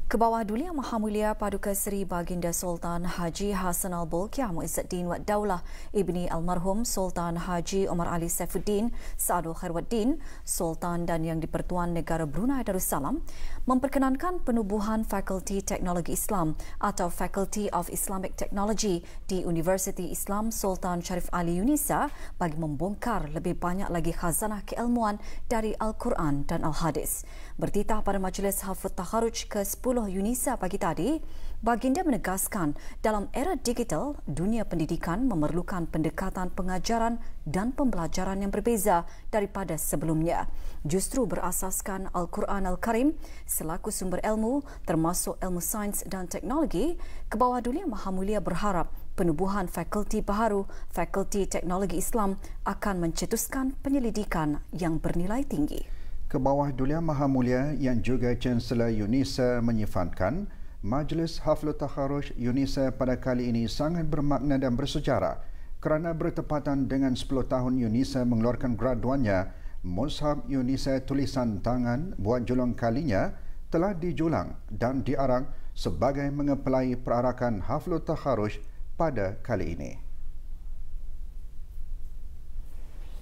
Kebawah Dulia Maha Mulia Paduka Seri Baginda Sultan Haji Hassan Al-Bolkiah Muizzuddin Wad Daulah Ibni Almarhum Sultan Haji Omar Ali Saifuddin Saadul Khairwaddin Sultan dan Yang di-Pertuan Negara Brunei Darussalam memperkenankan penubuhan Fakulti Teknologi Islam atau Faculty of Islamic Technology di Universiti Islam Sultan Sharif Ali Yunisa bagi membongkar lebih banyak lagi khazanah keilmuan dari Al-Quran dan Al-Hadis. Bertitah pada Majlis Haflul Takharuj ke-10 Yunisa pagi tadi, Baginda menegaskan dalam era digital, dunia pendidikan memerlukan pendekatan pengajaran dan pembelajaran yang berbeza daripada sebelumnya. Justru berasaskan Al-Quran Al-Karim selaku sumber ilmu, termasuk ilmu sains dan teknologi, Kebawah Dulia Maha Mulia berharap penubuhan fakulti baharu, Fakulti Teknologi Islam akan mencetuskan penyelidikan yang bernilai tinggi. Kebawah Dulia Maha Mulia yang juga Chancellor Yunisa menyifatkan Majlis Haflul Takharuj Yunisa pada kali ini sangat bermakna dan bersejarah kerana bertepatan dengan 10 tahun Yunisa mengeluarkan graduannya. Mushaf Yunisa tulisan tangan buat julung kalinya telah dijulang dan diarang sebagai mengepelai perarakan Haflul Takharuj pada kali ini.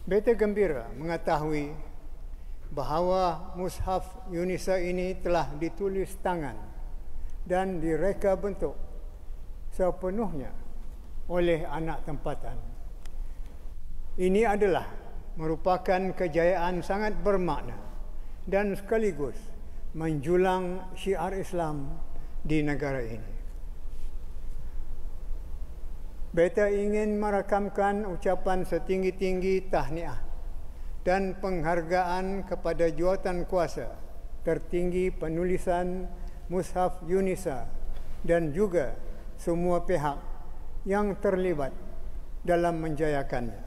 Beta gembira mengetahui bahawa mushaf Yunisa ini telah ditulis tangan dan direka bentuk sepenuhnya oleh anak tempatan. Ini adalah merupakan kejayaan sangat bermakna dan sekaligus menjulang syiar Islam di negara ini. Beta ingin merakamkan ucapan setinggi-tinggi tahniah dan penghargaan kepada jawatan kuasa tertinggi penulisan Mushaf Yunisa dan juga semua pihak yang terlibat dalam menjayakannya.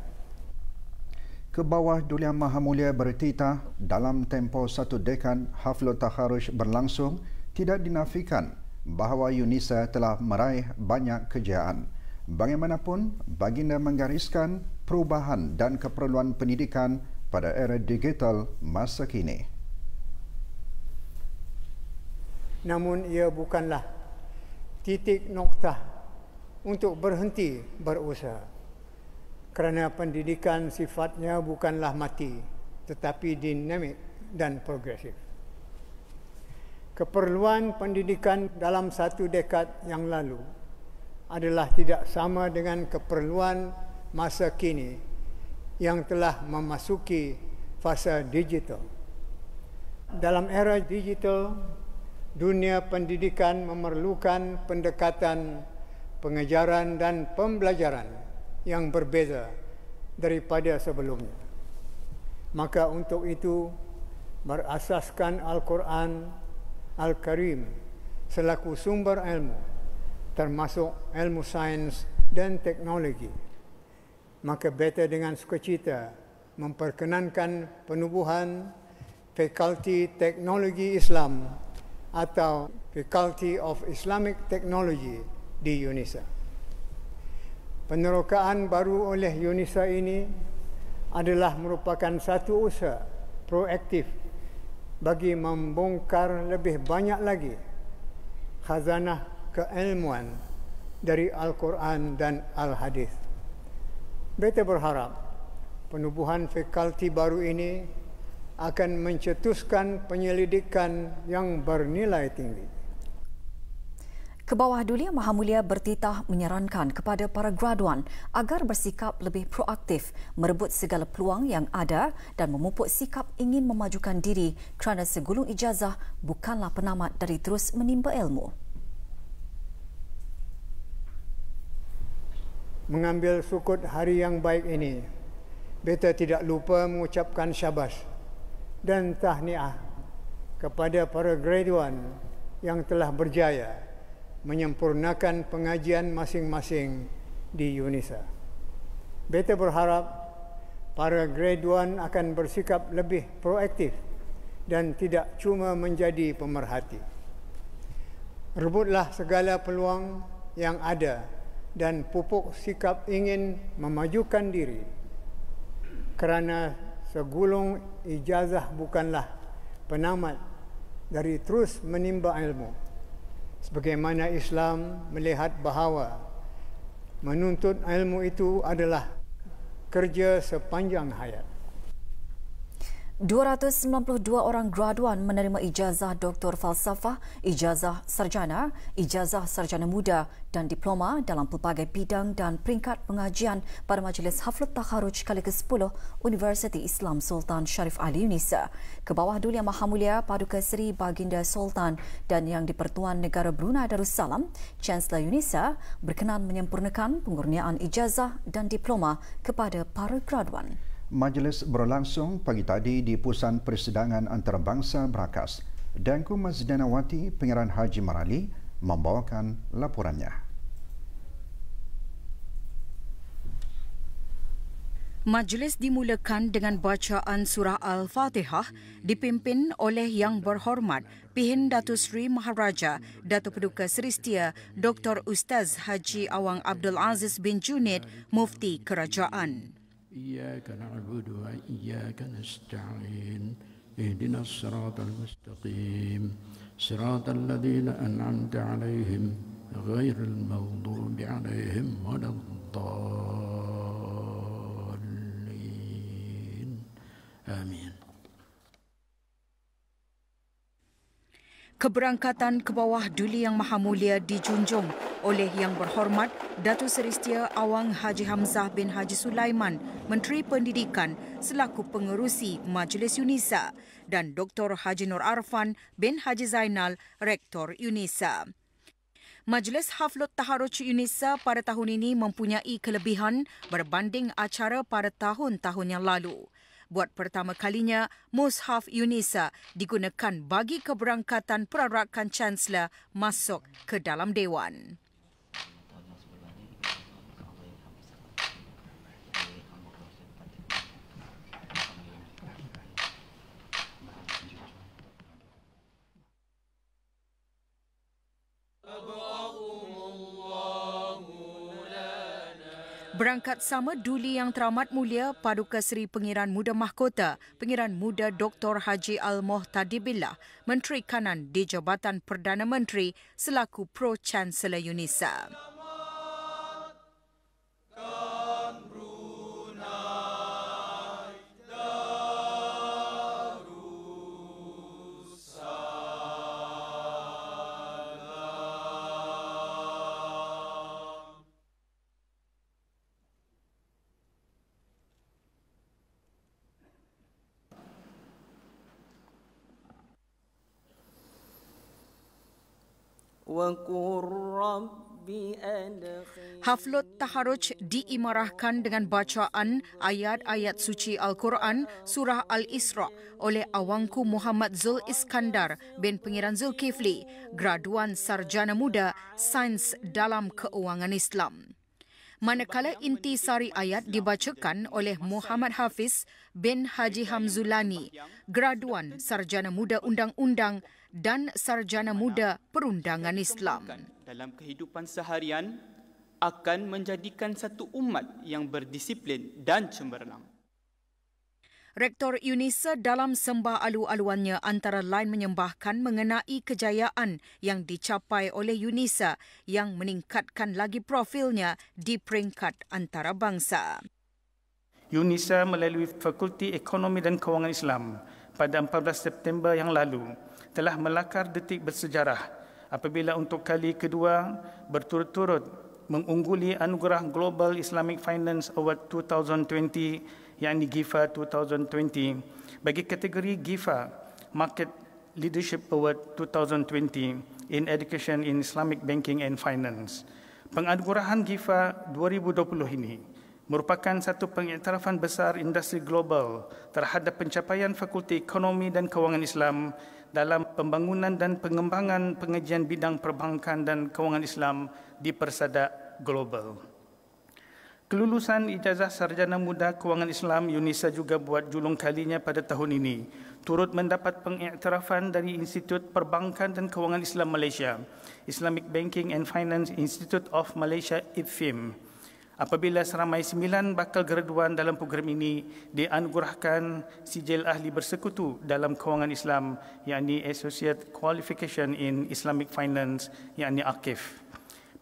Kebawah Dulia Maha Mulia bertitah dalam tempoh 1 dekad Haflul Takharuj berlangsung, tidak dinafikan bahawa Yunisa telah meraih banyak kejayaan. Bagaimanapun, Baginda menggariskan perubahan dan keperluan pendidikan pada era digital masa kini. Namun ia bukanlah titik noktah untuk berhenti berusaha. Kerana pendidikan sifatnya bukanlah mati, tetapi dinamik dan progresif. Keperluan pendidikan dalam 1 dekad yang lalu adalah tidak sama dengan keperluan masa kini yang telah memasuki fasa digital. Dalam era digital, dunia pendidikan memerlukan pendekatan pengajaran dan pembelajaran yang berbeza daripada sebelumnya. Maka untuk itu, berasaskan Al-Quran Al-Karim selaku sumber ilmu, termasuk ilmu sains dan teknologi, maka beta dengan sukacita memperkenankan penubuhan Fakulti Teknologi Islam atau Faculty of Islamic Technology di Yunisa. Penerokaan baru oleh Yunisa ini adalah merupakan satu usaha proaktif bagi membongkar lebih banyak lagi khazanah keilmuan dari Al-Quran dan Al-Hadis. Beta berharap penubuhan fakulti baru ini akan mencetuskan penyelidikan yang bernilai tinggi. Kebawah Dulia Maha Mulia bertitah menyarankan kepada para graduan agar bersikap lebih proaktif, merebut segala peluang yang ada dan memupuk sikap ingin memajukan diri kerana segulung ijazah bukanlah penamat dari terus menimba ilmu. Mengambil sukut hari yang baik ini, beta tidak lupa mengucapkan syabas dan tahniah kepada para graduan yang telah berjaya menyempurnakan pengajian masing-masing di Yunisa. Beta berharap para graduan akan bersikap lebih proaktif dan tidak cuma menjadi pemerhati. Rebutlah segala peluang yang ada dan pupuk sikap ingin memajukan diri, kerana segulung ijazah bukanlah penamat dari terus menimba ilmu, sebagaimana Islam melihat bahawa menuntut ilmu itu adalah kerja sepanjang hayat. 292 orang graduan menerima ijazah Doktor Falsafah, ijazah sarjana muda dan diploma dalam pelbagai bidang dan peringkat pengajian pada Majlis Haflat Takharuj kali ke-10 Universiti Islam Sultan Sharif Ali Unisa. Ke bawah Duli Yang Maha Mulia Paduka Seri Baginda Sultan dan Yang di-Pertuan Negara Brunei Darussalam, Chancellor Unisa berkenan menyempurnakan pengurniaan ijazah dan diploma kepada para graduan. Majlis berlangsung pagi tadi di Pusat Persidangan Antarabangsa Berakas. Dangku Mazdanawati, Pengeran Haji Marali, membawakan laporannya. Majlis dimulakan dengan bacaan surah Al-Fatihah dipimpin oleh Yang Berhormat Pihin Datuk Seri Maharaja Datuk Paduka Seri Setia Dr. Ustaz Haji Awang Abdul Aziz bin Junid, Mufti Kerajaan. إياك نعبد وإياك نستعين اهدنا الصراط المستقيم صراط الذين أنعمت عليهم غير المغضوب عليهم ولا الضالين آمين. Keberangkatan ke bawah Duli Yang Maha Mulia dijunjung oleh Yang Berhormat Datuk Seri Setia Awang Haji Hamzah bin Haji Sulaiman, Menteri Pendidikan selaku pengerusi Majlis Unisa, dan Dr. Haji Nur Arfan bin Haji Zainal, Rektor Unisa. Majlis Haflat Takharuj Unisa pada tahun ini mempunyai kelebihan berbanding acara pada tahun-tahun yang lalu. Buat pertama kalinya, Mushaf Unisa digunakan bagi keberangkatan perarakan Chancellor masuk ke dalam Dewan. Berangkat sama Duli Yang Teramat Mulia Paduka Seri Pengiran Muda Mahkota, Pengiran Muda Dr. Haji Al-Muhtadibillah, Menteri Kanan di Jabatan Perdana Menteri selaku Pro-Chancellor Unisa. Haflat Takharuj diimarahkan dengan bacaan ayat-ayat suci Al-Quran Surah Al-Isra oleh Awangku Muhammad Zul Iskandar bin Pengiran Zulkifli, graduan Sarjana Muda Sains dalam Keuangan Islam. Manakala intisari ayat dibacakan oleh Muhammad Hafiz bin Haji Hamzulani, graduan Sarjana Muda Undang-Undang dan Sarjana Muda Perundangan Islam. Dalam kehidupan seharian akan menjadikan satu umat yang berdisiplin dan cemerlang. Rektor Unisa dalam sembah alu-aluannya antara lain menyembahkan mengenai kejayaan yang dicapai oleh Unisa yang meningkatkan lagi profilnya di peringkat antarabangsa. Unisa melalui Fakulti Ekonomi dan Kewangan Islam pada 14 September yang lalu telah melakar detik bersejarah apabila untuk kali kedua berturut-turut mengungguli anugerah Global Islamic Finance Award 2020 yakni GIFA 2020 bagi kategori GIFA Market Leadership Award 2020 in Education in Islamic Banking and Finance. Penganugerahan GIFA 2020 ini merupakan satu pengiktirafan besar industri global terhadap pencapaian Fakulti Ekonomi dan Kewangan Islam dalam pembangunan dan pengembangan pengajian bidang perbankan dan kewangan Islam di persada global. Kelulusan ijazah Sarjana Muda Kewangan Islam Unisa juga buat julung kalinya pada tahun ini, turut mendapat pengiktirafan dari Institut Perbankan dan Kewangan Islam Malaysia, Islamic Banking and Finance Institute of Malaysia IPFIM, apabila seramai 9 bakal graduan dalam program ini dianugerahkan sijil ahli bersekutu dalam kewangan Islam, yakni Associate Qualification in Islamic Finance, yakni AQIF.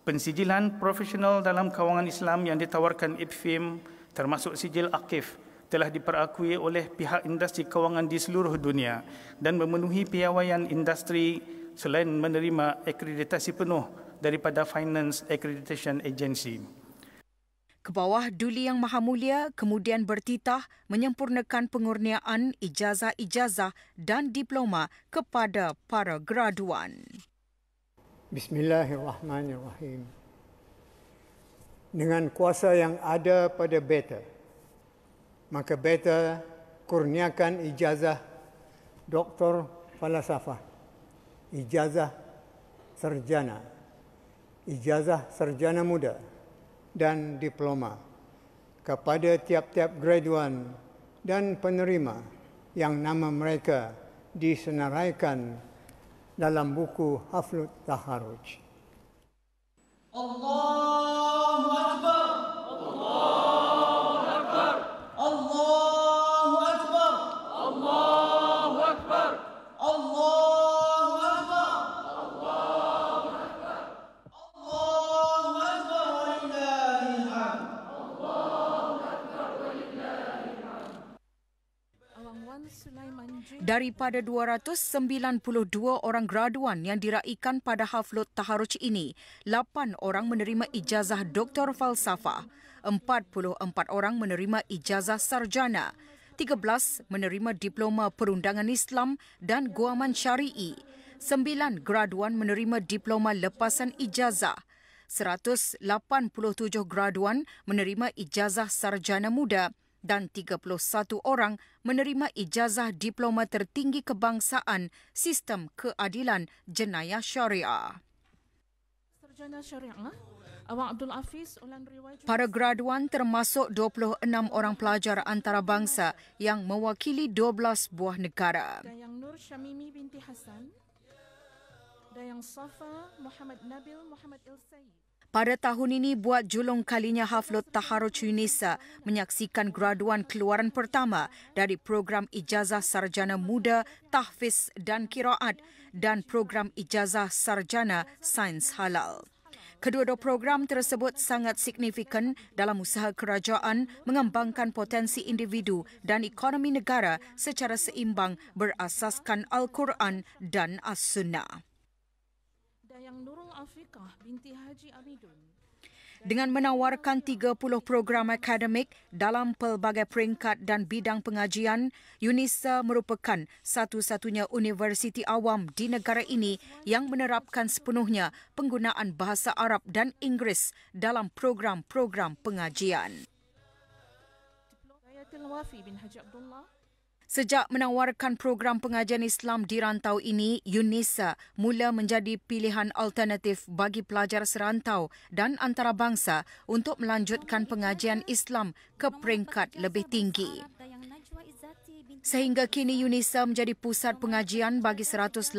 Pensijilan profesional dalam kewangan Islam yang ditawarkan IPFIM termasuk sijil AQIF telah diperakui oleh pihak industri kewangan di seluruh dunia dan memenuhi piawaian industri selain menerima akreditasi penuh daripada Finance Accreditation Agency. Kebawah Duli Yang Maha Mulia kemudian bertitah menyempurnakan pengurniaan ijazah-ijazah dan diploma kepada para graduan. Bismillahirrahmanirrahim. Dengan kuasa yang ada pada Beta, maka Beta kurniakan ijazah Doktor Falsafah, ijazah sarjana, ijazah sarjana muda dan diploma kepada tiap-tiap graduan dan penerima yang nama mereka disenaraikan dalam buku Haflut Takharuj. Allahu Akbar. Allahu Akbar. Allahu Akbar. Allahu Akbar. Allahu Akbar. Allahu Akbar. Allahu Akbar walillahil hamd. Allahu Akbar walillahil hamd. Daripada 292 orang graduan yang diraikan pada Haflut Takharuj ini, 8 orang menerima ijazah Doktor Falsafah, 44 orang menerima ijazah sarjana, 13 menerima diploma perundangan Islam dan guaman syari'i, 9 graduan menerima diploma lepasan ijazah, 187 graduan menerima ijazah sarjana muda dan 31 orang menerima ijazah diploma tertinggi kebangsaan Sistem Keadilan Jenayah Syariah. Sarjana Syariah Awang Abdul Hafiz ulan riwayat. Para graduan termasuk 26 orang pelajar antarabangsa yang mewakili 12 buah negara. Dayang Nur Syamimi binti Hasan, Dayang Safa Muhammad Nabil Muhammad Il-Sayyid. Pada tahun ini buat julung kalinya Haflut Takharuj UNISA menyaksikan graduan keluaran pertama dari program ijazah sarjana muda tahfiz dan qiraat dan program ijazah sarjana sains halal. Kedua-dua program tersebut sangat signifikan dalam usaha kerajaan mengembangkan potensi individu dan ekonomi negara secara seimbang berasaskan Al-Quran dan As-Sunnah. Dayang Nurul Afiqah binti Haji Amidun. Dengan menawarkan 30 program akademik dalam pelbagai peringkat dan bidang pengajian, UNISA merupakan satu-satunya universiti awam di negara ini yang menerapkan sepenuhnya penggunaan bahasa Arab dan Inggeris dalam program-program pengajian. Dayatul Wafi bin Haji Abdullah. Sejak menawarkan program pengajian Islam di rantau ini, UNISA mula menjadi pilihan alternatif bagi pelajar serantau dan antarabangsa untuk melanjutkan pengajian Islam ke peringkat lebih tinggi. Sehingga kini UNISA menjadi pusat pengajian bagi 181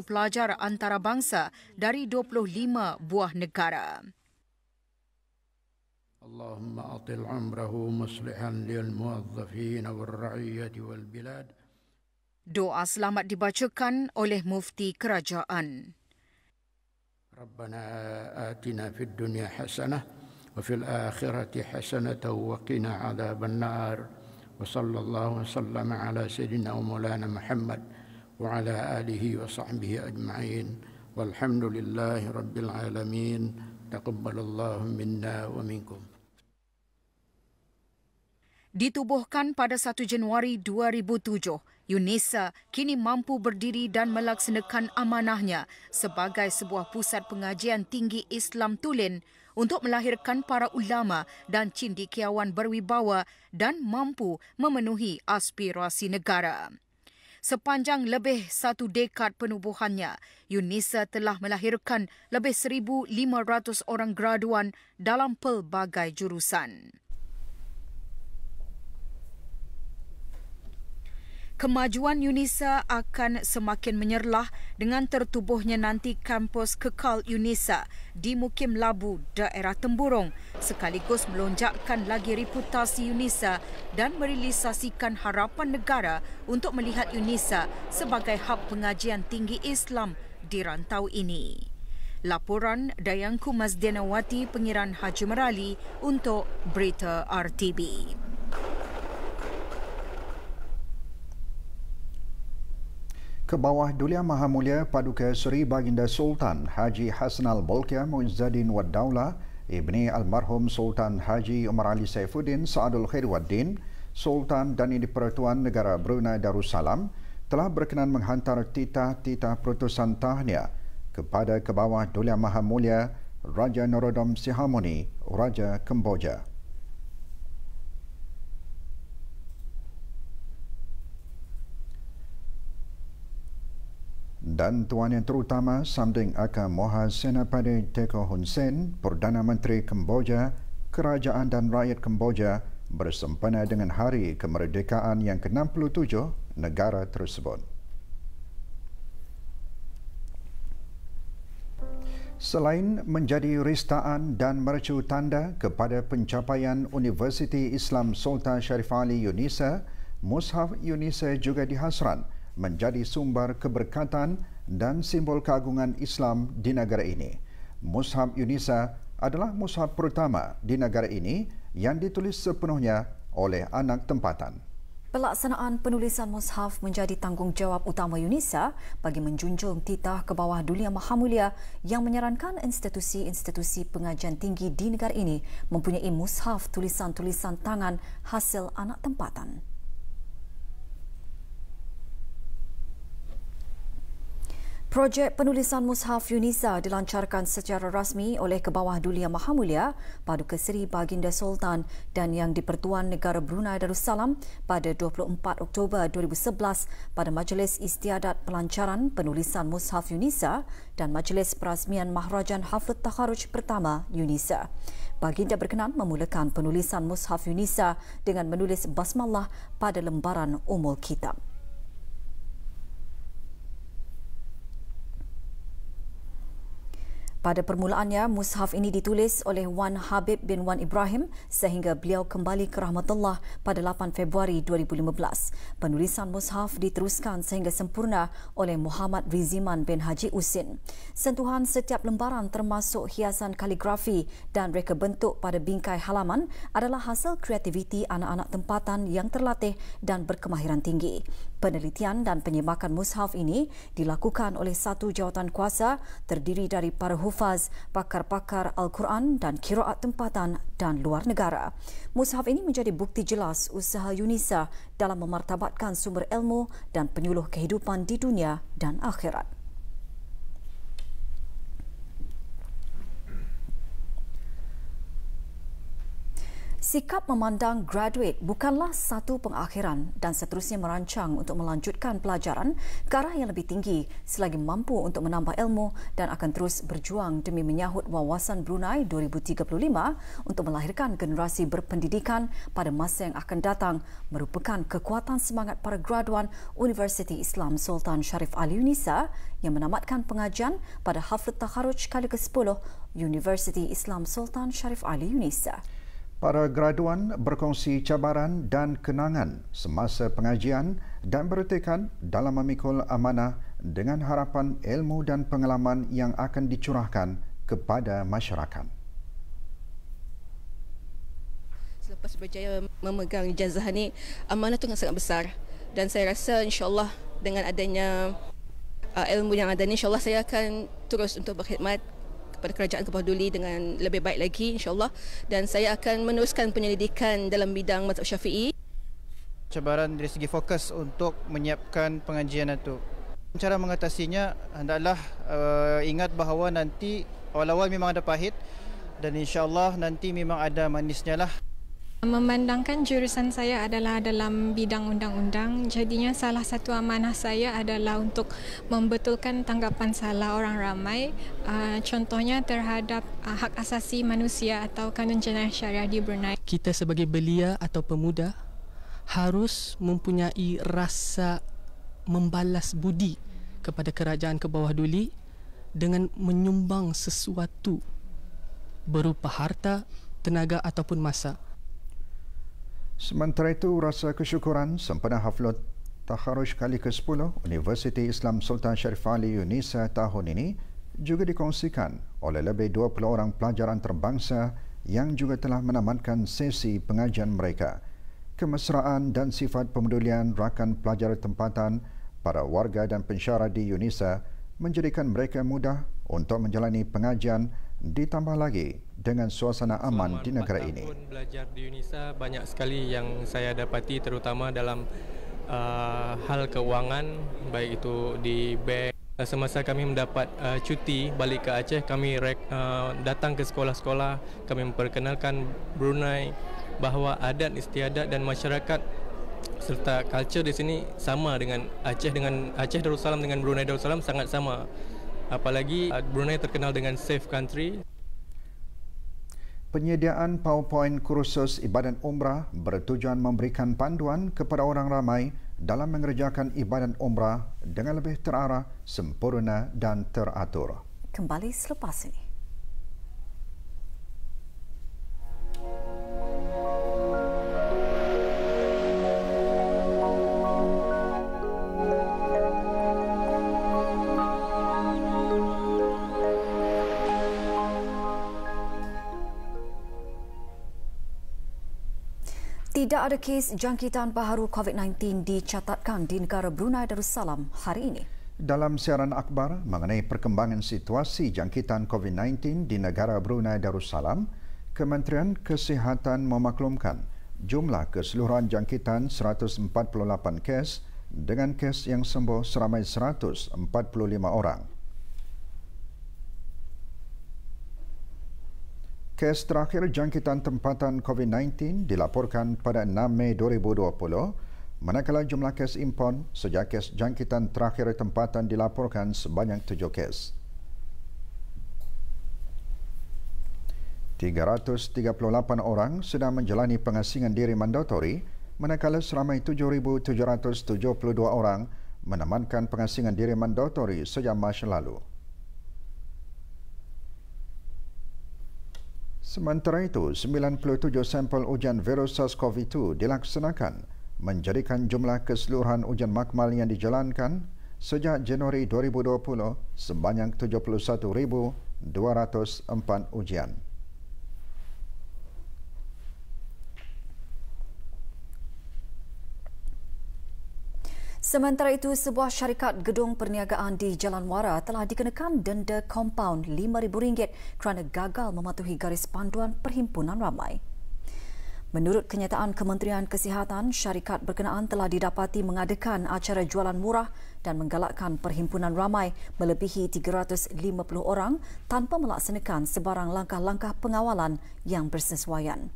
pelajar antarabangsa dari 25 buah negara. اللهم أطل عمره مصلحا للموظفين والرعية والبلاد. Doa selamat dibacakan oleh Mufti Kerajaan. ربنا آتنا في الدنيا حسنة وفي الآخرة حسنة وقنا عذاب النار وصلى الله وسلم على سيدنا ومولانا محمد وعلى آله وصحبه أجمعين والحمد لله رب العالمين تقبل الله منا ومنكم. Ditubuhkan pada 1 Januari 2007, UNISA kini mampu berdiri dan melaksanakan amanahnya sebagai sebuah pusat pengajian tinggi Islam tulen untuk melahirkan para ulama dan cendekiawan berwibawa dan mampu memenuhi aspirasi negara. Sepanjang lebih 1 dekad penubuhannya, UNISA telah melahirkan lebih 1,500 orang graduan dalam pelbagai jurusan. Kemajuan UNISA akan semakin menyerlah dengan tertubuhnya nanti kampus kekal UNISA di Mukim Labu, daerah Temburong sekaligus melonjakkan lagi reputasi UNISA dan merealisasikan harapan negara untuk melihat UNISA sebagai hub pengajian tinggi Islam di rantau ini. Laporan Dayangku Masdianawati Pengiran Haji Merali untuk Berita RTB. Kebawah Duli Yang Maha Mulia Paduka Seri Baginda Sultan Haji Hassanal Bolkiah Muizzaddin Wad Daulah Ibni Almarhum Sultan Haji Omar Ali Saifuddin Saadul Khairwaddin Sultan dan Ini Pertuan Negara Brunei Darussalam telah berkenan menghantar titah-titah perutusan tahniah kepada Kebawah Duli Yang Maha Mulia Raja Norodom Sihamoni Raja Kemboja. Dan Tuan Yang Terutama Samdeng Aka Mohd Senapati Teko Hun Sen, Perdana Menteri Kemboja, Kerajaan dan Rakyat Kemboja bersempena dengan Hari Kemerdekaan yang ke-67 negara tersebut. Selain menjadi ristaan dan mercu tanda kepada pencapaian Universiti Islam Sultan Sharif Ali UNISA, Mushaf UNISA juga dihasran menjadi sumber keberkatan dan simbol keagungan Islam di negara ini. Mushaf UNISA adalah mushaf pertama di negara ini yang ditulis sepenuhnya oleh anak tempatan. Pelaksanaan penulisan mushaf menjadi tanggungjawab utama UNISA bagi menjunjung titah Kebawah Duli Yang Maha Mulia yang menyarankan institusi-institusi pengajian tinggi di negara ini mempunyai mushaf tulisan-tulisan tangan hasil anak tempatan. Projek penulisan mushaf UNISA dilancarkan secara rasmi oleh Kebawah Duli Yang Maha Mulia Paduka Seri Baginda Sultan dan Yang di-Pertuan Negara Brunei Darussalam pada 24 Oktober 2011 pada Majlis Istiadat Pelancaran Penulisan Mushaf UNISA dan Majlis Perasmian Maharajan Haflul Takharuj pertama UNISA. Baginda berkenan memulakan penulisan mushaf UNISA dengan menulis basmalah pada lembaran Ummul Kitab. Pada permulaannya, mushaf ini ditulis oleh Wan Habib bin Wan Ibrahim sehingga beliau kembali ke rahmatullah pada 8 Februari 2015. Penulisan mushaf diteruskan sehingga sempurna oleh Muhammad Riziman bin Haji Usin. Sentuhan setiap lembaran termasuk hiasan kaligrafi dan reka bentuk pada bingkai halaman adalah hasil kreativiti anak-anak tempatan yang terlatih dan berkemahiran tinggi. Penelitian dan penyemakan mushaf ini dilakukan oleh satu jawatan kuasa terdiri dari para hufaz, pakar-pakar Al-Quran dan qiraat tempatan dan luar negara. Mushaf ini menjadi bukti jelas usaha UNISA dalam memartabatkan sumber ilmu dan penyuluh kehidupan di dunia dan akhirat. Sikap memandang graduate bukanlah satu pengakhiran dan seterusnya merancang untuk melanjutkan pelajaran ke arah yang lebih tinggi selagi mampu untuk menambah ilmu dan akan terus berjuang demi menyahut wawasan Brunei 2035 untuk melahirkan generasi berpendidikan pada masa yang akan datang merupakan kekuatan semangat para graduan Universiti Islam Sultan Sharif Ali UNISA yang menamatkan pengajian pada Haflul Takharuj kali ke-10 Universiti Islam Sultan Sharif Ali UNISA. Para graduan berkongsi cabaran dan kenangan semasa pengajian dan bertekad dalam memikul amanah dengan harapan ilmu dan pengalaman yang akan dicurahkan kepada masyarakat. Selepas berjaya memegang ijazah ini, amanah itu sangat besar dan saya rasa insyaAllah dengan adanya ilmu yang ada ini, insyaAllah saya akan terus untuk berkhidmat kepada Kerajaan Kebawah Duli dengan lebih baik lagi insyaAllah dan saya akan meneruskan penyelidikan dalam bidang mazhab Syafi'i. Cabaran dari segi fokus untuk menyiapkan pengajian itu. Cara mengatasinya hendaklah ingat bahawa nanti awal-awal memang ada pahit dan insyaAllah nanti memang ada manisnya lah. Memandangkan jurusan saya adalah dalam bidang undang-undang, jadinya salah satu amanah saya adalah untuk membetulkan tanggapan salah orang ramai, contohnya terhadap hak asasi manusia atau kanun jenayah syariah di Brunei. Kita sebagai belia atau pemuda harus mempunyai rasa membalas budi kepada Kerajaan Kebawah Duli dengan menyumbang sesuatu berupa harta, tenaga ataupun masa. Sementara itu, rasa kesyukuran sempena Haflul Takharuj kali ke-10 Universiti Islam Sultan Sharif Ali UNISA tahun ini juga dikongsikan oleh lebih 20 orang pelajar antarabangsa yang juga telah menamatkan sesi pengajian mereka. Kemesraan dan sifat pemedulian rakan pelajar tempatan para warga dan pensyarah di UNISA menjadikan mereka mudah untuk menjalani pengajian, ditambah lagi dengan suasana aman di negara ini. Tahun belajar di UNISA banyak sekali yang saya dapati, terutama dalam hal keuangan, baik itu di bank. Semasa kami mendapat cuti balik ke Aceh, kami datang ke sekolah-sekolah, kami memperkenalkan Brunei bahawa adat istiadat dan masyarakat serta culture di sini sama dengan Aceh Darussalam dengan Brunei Darussalam sangat sama. Apalagi Brunei terkenal dengan safe country. Penyediaan PowerPoint kursus ibadat umrah bertujuan memberikan panduan kepada orang ramai dalam mengerjakan ibadat umrah dengan lebih terarah, sempurna dan teratur. Kembali selepas ini. Tidak ada kes jangkitan baharu COVID-19 dicatatkan di negara Brunei Darussalam hari ini. Dalam siaran akhbar mengenai perkembangan situasi jangkitan COVID-19 di negara Brunei Darussalam, Kementerian Kesihatan memaklumkan jumlah keseluruhan jangkitan 148 kes dengan kes yang sembuh seramai 145 orang. Kes terakhir jangkitan tempatan COVID-19 dilaporkan pada 6 Mei 2020, manakala jumlah kes impon sejak kes jangkitan terakhir tempatan dilaporkan sebanyak 7 kes. 338 orang sedang menjalani pengasingan diri mandatori, manakala seramai 7,772 orang menamatkan pengasingan diri mandatori sejak Mac lalu. Sementara itu, 97 sampel ujian virus SARS-CoV-2 dilaksanakan, menjadikan jumlah keseluruhan ujian makmal yang dijalankan sejak Januari 2020 sebanyak 71,204 ujian. Sementara itu, sebuah syarikat gedung perniagaan di Jalan Muara telah dikenakan denda kompaun RM5,000 kerana gagal mematuhi garis panduan perhimpunan ramai. Menurut kenyataan Kementerian Kesihatan, syarikat berkenaan telah didapati mengadakan acara jualan murah dan menggalakkan perhimpunan ramai melebihi 350 orang tanpa melaksanakan sebarang langkah-langkah pengawalan yang bersesuaian.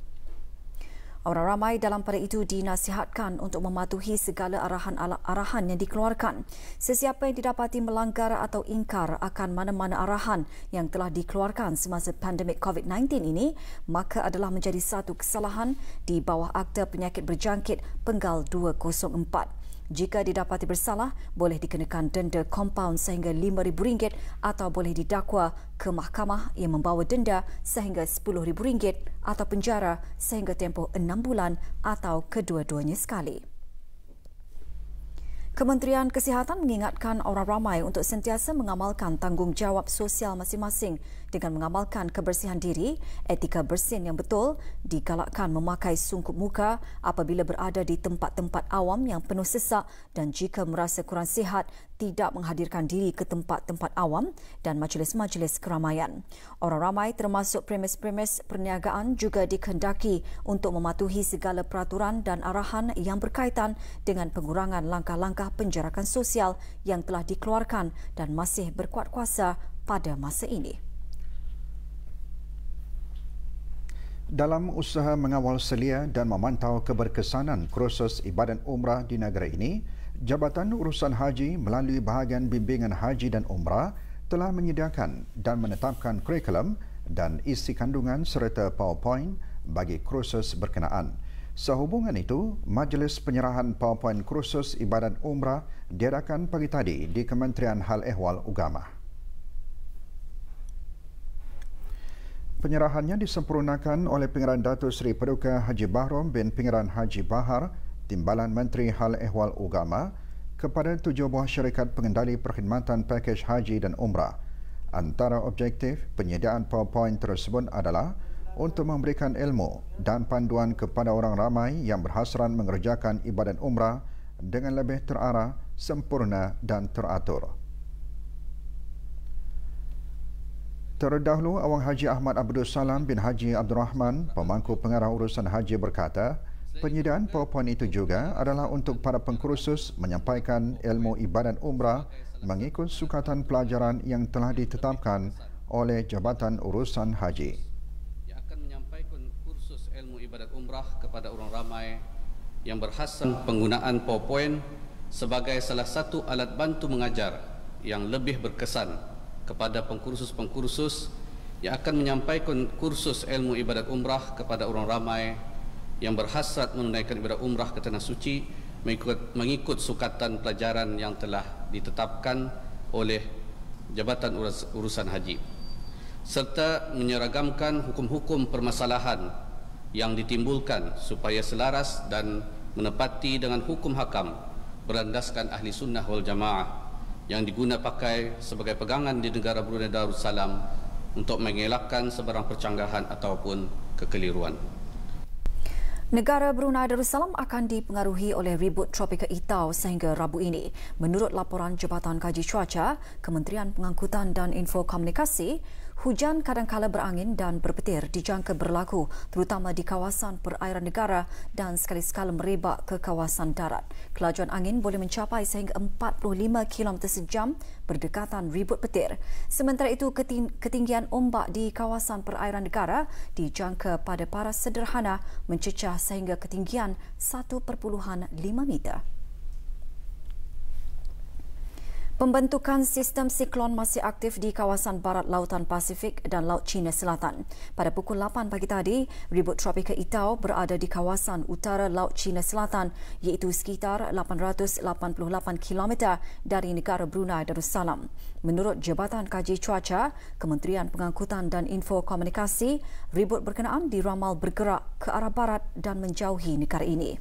Orang ramai dalam pada itu dinasihatkan untuk mematuhi segala arahan yang dikeluarkan. Sesiapa yang didapati melanggar atau ingkar akan mana-mana arahan yang telah dikeluarkan semasa pandemik COVID-19 ini, maka adalah menjadi satu kesalahan di bawah Akta Penyakit Berjangkit Penggal 204. Jika didapati bersalah, boleh dikenakan denda kompaun sehingga RM5,000 atau boleh didakwa ke mahkamah yang membawa denda sehingga RM10,000 atau penjara sehingga tempoh 6 bulan atau kedua-duanya sekali. Kementerian Kesihatan mengingatkan orang ramai untuk sentiasa mengamalkan tanggungjawab sosial masing-masing dengan mengamalkan kebersihan diri, etika bersin yang betul, digalakkan memakai sungkup muka apabila berada di tempat-tempat awam yang penuh sesak dan jika merasa kurang sihat, tidak menghadirkan diri ke tempat-tempat awam dan majlis-majlis keramaian. Orang ramai termasuk premis-premis perniagaan juga dikehendaki untuk mematuhi segala peraturan dan arahan yang berkaitan dengan pengurangan langkah-langkah penjarakan sosial yang telah dikeluarkan dan masih berkuat kuasa pada masa ini. Dalam usaha mengawal selia dan memantau keberkesanan kursus ibadat umrah di negara ini, Jabatan Urusan Haji melalui bahagian bimbingan haji dan umrah telah menyediakan dan menetapkan kurikulum dan isi kandungan serta PowerPoint bagi kursus berkenaan. Sehubungan itu, Majlis Penyerahan PowerPoint kursus ibadat umrah diadakan pagi tadi di Kementerian Hal Ehwal Ugama. Penyerahannya disempurnakan oleh Pengeran Datuk Seri Paduka Haji Bahrom bin Pengeran Haji Bahar, Timbalan Menteri Hal Ehwal Agama, kepada 7 buah syarikat pengendali perkhidmatan pakej haji dan umrah. Antara objektif penyediaan PowerPoint tersebut adalah untuk memberikan ilmu dan panduan kepada orang ramai yang berhasrat mengerjakan ibadat umrah dengan lebih terarah, sempurna dan teratur. Terdahulu, Awang Haji Ahmad Abdul Salam bin Haji Abdul Rahman, pemangku pengarah urusan haji berkata, penyediaan PowerPoint itu juga adalah untuk para pengkursus menyampaikan ilmu ibadat umrah mengikut sukatan pelajaran yang telah ditetapkan oleh Jabatan Urusan Haji. Yang akan menyampaikan kursus ilmu ibadat umrah kepada orang ramai yang berhasil penggunaan PowerPoint sebagai salah satu alat bantu mengajar yang lebih berkesan kepada pengkursus-pengkursus yang akan menyampaikan kursus ilmu ibadat umrah kepada orang ramai yang berhasrat menunaikan ibadat umrah ke Tanah Suci mengikut sukatan pelajaran yang telah ditetapkan oleh Jabatan Urusan Haji, serta menyeragamkan hukum-hukum permasalahan yang ditimbulkan supaya selaras dan menepati dengan hukum hakam berlandaskan ahli sunnah wal jamaah yang diguna pakai sebagai pegangan di negara Brunei Darussalam untuk mengelakkan sebarang percanggahan ataupun kekeliruan. Negara Brunei Darussalam akan dipengaruhi oleh ribut tropika Itau sehingga Rabu ini. Menurut laporan Jabatan Kaji Cuaca, Kementerian Pengangkutan dan Infokomunikasi, hujan kadangkala berangin dan berpetir dijangka berlaku terutama di kawasan perairan negara dan sekali-sekala merebak ke kawasan darat. Kelajuan angin boleh mencapai sehingga 45 km sejam berdekatan ribut petir. Sementara itu, ketinggian ombak di kawasan perairan negara dijangka pada paras sederhana mencecah sehingga ketinggian 1.5 meter. Pembentukan sistem siklon masih aktif di kawasan barat Lautan Pasifik dan Laut Cina Selatan. Pada pukul 8 pagi tadi, ribut tropika Itau berada di kawasan utara Laut Cina Selatan iaitu sekitar 888 km dari negara Brunei Darussalam. Menurut Jabatan Kaji Cuaca, Kementerian Pengangkutan dan Infokomunikasi, ribut berkenaan diramal bergerak ke arah barat dan menjauhi negara ini.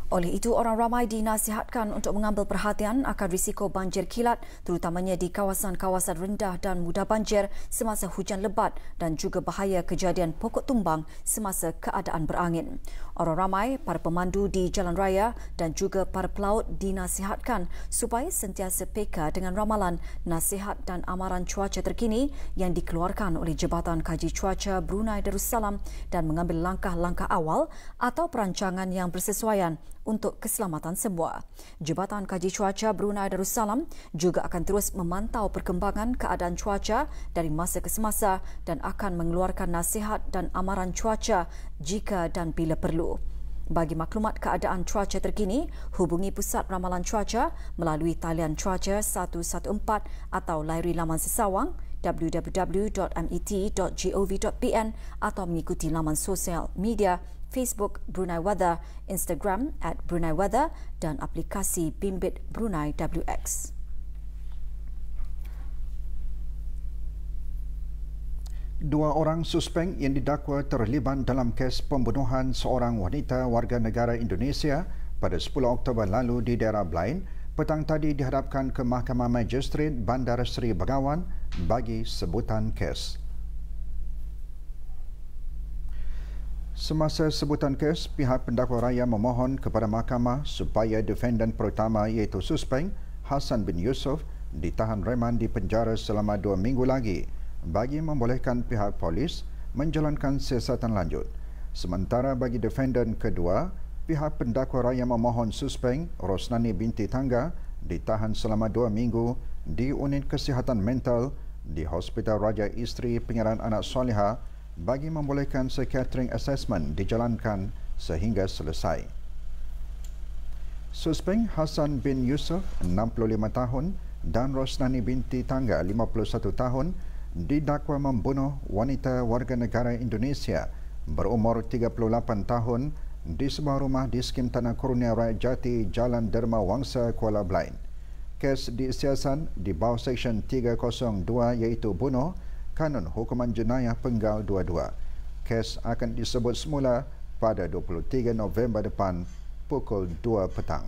Oleh itu, orang ramai dinasihatkan untuk mengambil perhatian akan risiko banjir kilat terutamanya di kawasan-kawasan rendah dan mudah banjir semasa hujan lebat dan juga bahaya kejadian pokok tumbang semasa keadaan berangin. Orang ramai, para pemandu di jalan raya dan juga para pelaut dinasihatkan supaya sentiasa peka dengan ramalan, nasihat dan amaran cuaca terkini yang dikeluarkan oleh Jabatan Kaji Cuaca Brunei Darussalam dan mengambil langkah-langkah awal atau perancangan yang bersesuaian untuk keselamatan semua. Jabatan Kaji Cuaca Brunei Darussalam juga akan terus memantau perkembangan keadaan cuaca dari masa ke semasa dan akan mengeluarkan nasihat dan amaran cuaca jika dan bila perlu. Bagi maklumat keadaan cuaca terkini, hubungi Pusat Ramalan Cuaca melalui talian cuaca 114 atau layari laman sesawang www.met.gov.pn atau mengikuti laman sosial media Facebook Brunei Weather, Instagram @Brunei Weather dan aplikasi Bimbit Brunei WX. Dua orang suspek yang didakwa terlibat dalam kes pembunuhan seorang wanita warga negara Indonesia pada 10 Oktober lalu di daerah Blain, petang tadi dihadapkan ke Mahkamah Magistrate Bandar Seri Begawan bagi sebutan kes. Semasa sebutan kes, pihak pendakwa raya memohon kepada mahkamah supaya defendan pertama iaitu suspek Hassan bin Yusof ditahan reman di penjara selama 2 minggu lagi bagi membolehkan pihak polis menjalankan siasatan lanjut. Sementara bagi defendan kedua, pihak pendakwa raya memohon suspek Rosnani binti Tangga ditahan selama 2 minggu di unit kesihatan mental di Hospital Raja Isteri Pengeran Anak Soleha bagi membolehkan psychiatric assessment dijalankan sehingga selesai. Suspek Hassan bin Yusof, 65 tahun dan Rosnani binti Tangga, 51 tahun, didakwa membunuh wanita warga negara Indonesia berumur 38 tahun di sebuah rumah di skim Tanah Kurnia Rakyat Jati, Jalan Derma Wangsa, Kuala Blain. Kes disiasan di bawah Seksyen 302 iaitu bunuh, Kanun Hukuman Jenayah Penggal 22. Kes akan disebut semula pada 23 November depan pukul 2 petang.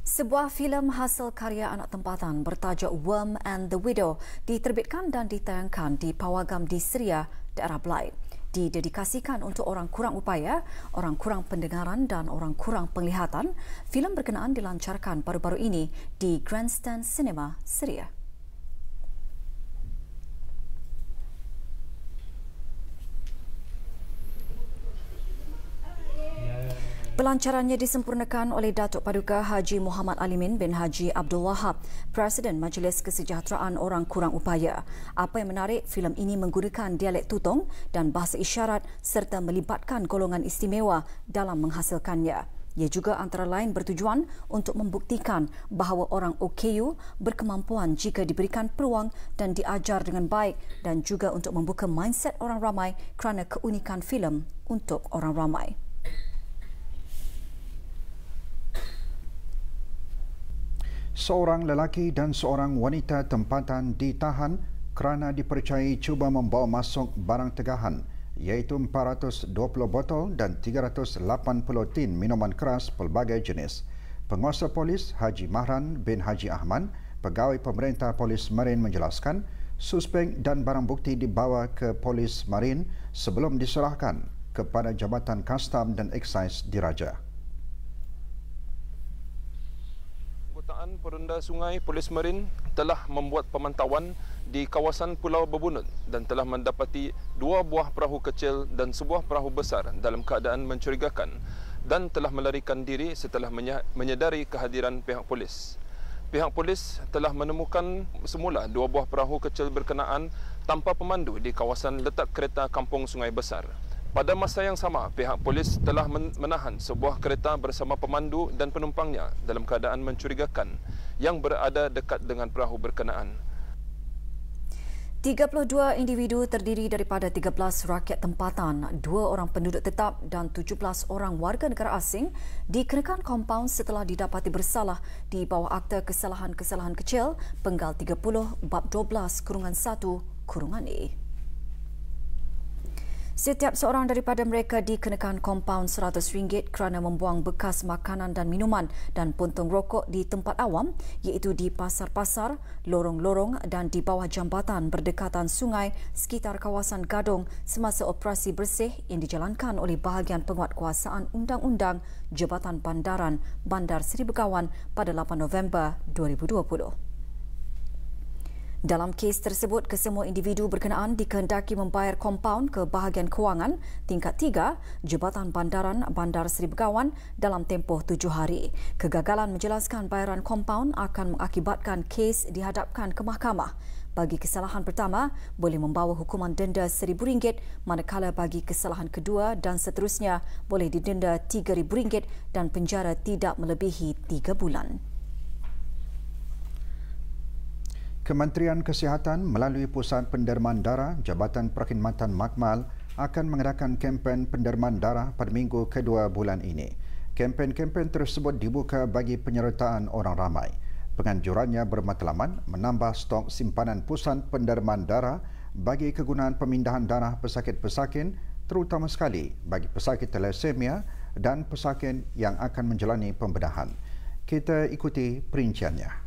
Sebuah filem hasil karya anak tempatan bertajuk Worm and the Widow diterbitkan dan ditayangkan di Pawagam di Seria, daerah Belait. Didedikasikan untuk orang kurang upaya, orang kurang pendengaran dan orang kurang penglihatan, filem berkenaan dilancarkan baru-baru ini di Grandstand Cinema, Seria. Pelancarannya disempurnakan oleh Datuk Paduka Haji Muhammad Alimin bin Haji Abdul Wahab, Presiden Majlis Kesejahteraan Orang Kurang Upaya. Apa yang menarik, filem ini menggunakan dialek Tutong dan bahasa isyarat serta melibatkan golongan istimewa dalam menghasilkannya. Ia juga antara lain bertujuan untuk membuktikan bahawa orang OKU berkemampuan jika diberikan peluang dan diajar dengan baik, dan juga untuk membuka mindset orang ramai kerana keunikan filem untuk orang ramai. Seorang lelaki dan seorang wanita tempatan ditahan kerana dipercayai cuba membawa masuk barang tegahan iaitu 420 botol dan 380 tin minuman keras pelbagai jenis. Penguasa polis Haji Mahran bin Haji Ahmad, pegawai pemerintah polis Marin menjelaskan suspek dan barang bukti dibawa ke polis Marin sebelum diserahkan kepada Jabatan Kastam dan Eksais Diraja. Anggotaan Perunda Sungai Polis Marin telah membuat pemantauan di kawasan Pulau Bebunut dan telah mendapati 2 buah perahu kecil dan sebuah perahu besar dalam keadaan mencurigakan dan telah melarikan diri setelah menyedari kehadiran pihak polis. Pihak polis telah menemukan semula 2 buah perahu kecil berkenaan tanpa pemandu di kawasan letak kereta Kampung Sungai Besar. Pada masa yang sama, pihak polis telah menahan sebuah kereta bersama pemandu dan penumpangnya dalam keadaan mencurigakan yang berada dekat dengan perahu berkenaan. 32 individu terdiri daripada 13 rakyat tempatan, 2 orang penduduk tetap dan 17 orang warga negara asing dikenakan kompaun setelah didapati bersalah di bawah Akta Kesalahan-Kesalahan Kecil Penggal 30 Bab 12/1/A. Setiap seorang daripada mereka dikenakan kompaun RM100 kerana membuang bekas makanan dan minuman dan puntung rokok di tempat awam iaitu di pasar-pasar, lorong-lorong dan di bawah jambatan berdekatan sungai sekitar kawasan Gadong semasa operasi bersih yang dijalankan oleh bahagian penguatkuasaan Undang-Undang Jabatan Bandaran Bandar Seri Begawan pada 8 November 2020. Dalam kes tersebut, kesemua individu berkenaan dikehendaki membayar kompaun ke bahagian kewangan tingkat 3 Jabatan Bandaran Bandar Seri Begawan dalam tempoh 7 hari. Kegagalan menjelaskan bayaran kompaun akan mengakibatkan kes dihadapkan ke mahkamah. Bagi kesalahan pertama, boleh membawa hukuman denda RM1,000, manakala bagi kesalahan kedua dan seterusnya boleh didenda RM3,000 dan penjara tidak melebihi 3 bulan. Kementerian Kesihatan melalui Pusat Pendermaan Darah Jabatan Perkhidmatan Makmal akan mengadakan kempen pendermaan darah pada minggu kedua bulan ini. Kempen-kempen tersebut dibuka bagi penyertaan orang ramai. Penganjurannya bermatlamat menambah stok simpanan pusat pendermaan darah bagi kegunaan pemindahan darah pesakit-pesakit, terutama sekali bagi pesakit thalassemia dan pesakit yang akan menjalani pembedahan. Kita ikuti perinciannya.